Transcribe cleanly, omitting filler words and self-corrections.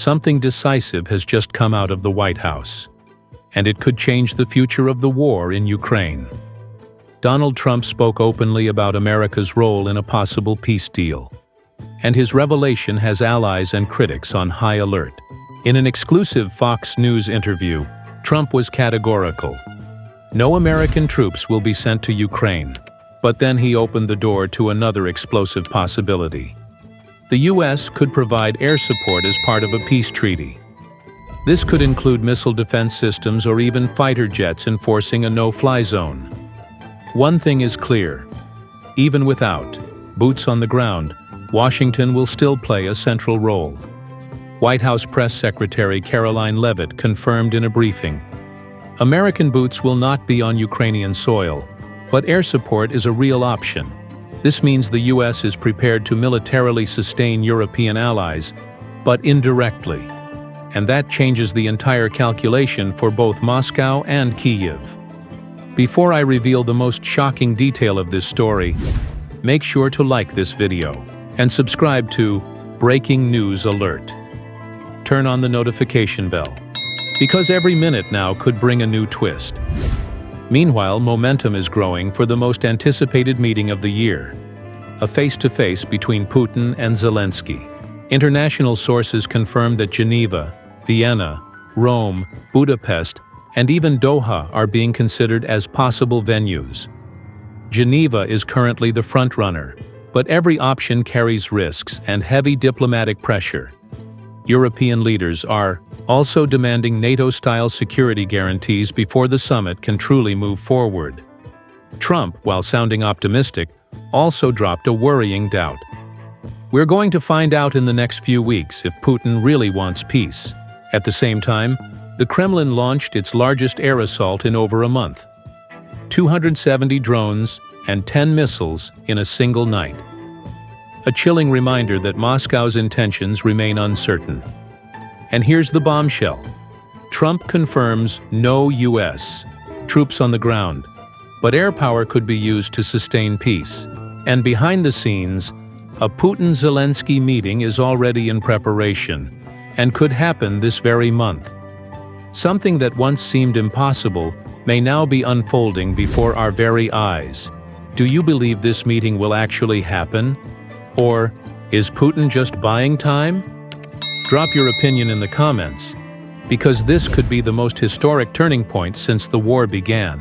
something decisive has just come out of the White House, and it could change the future of the war in Ukraine. Donald Trump spoke openly about America's role in a possible peace deal, and his revelation has allies and critics on high alert. In an exclusive Fox News interview, Trump was categorical. No American troops will be sent to Ukraine. But then he opened the door to another explosive possibility. The U.S. could provide air support as part of a peace treaty. This could include missile defense systems or even fighter jets enforcing a no-fly zone. One thing is clear. Even without boots on the ground, Washington will still play a central role. White House Press Secretary Caroline Leavitt confirmed in a briefing, American boots will not be on Ukrainian soil, but air support is a real option. This means the U.S. is prepared to militarily sustain European allies, but indirectly. And that changes the entire calculation for both Moscow and Kyiv. Before I reveal the most shocking detail of this story, make sure to like this video and subscribe to Breaking News Alert. Turn on the notification bell, because every minute now could bring a new twist. Meanwhile, momentum is growing for the most anticipated meeting of the year, a face-to-face between Putin and Zelenskyy. International sources confirm that Geneva, Vienna, Rome, Budapest, and even Doha are being considered as possible venues. Geneva is currently the front-runner, but every option carries risks and heavy diplomatic pressure. European leaders are also demanding NATO-style security guarantees before the summit can truly move forward. Trump, while sounding optimistic, also dropped a worrying doubt. We're going to find out in the next few weeks if Putin really wants peace. At the same time, the Kremlin launched its largest air assault in over a month. 270 drones and 10 missiles in a single night. A chilling reminder that Moscow's intentions remain uncertain. And here's the bombshell. Trump confirms no U.S. troops on the ground, but air power could be used to sustain peace. And behind the scenes, a Putin-Zelenskyy meeting is already in preparation and could happen this very month. Something that once seemed impossible may now be unfolding before our very eyes. Do you believe this meeting will actually happen? Or is Putin just buying time? Drop your opinion in the comments, because this could be the most historic turning point since the war began.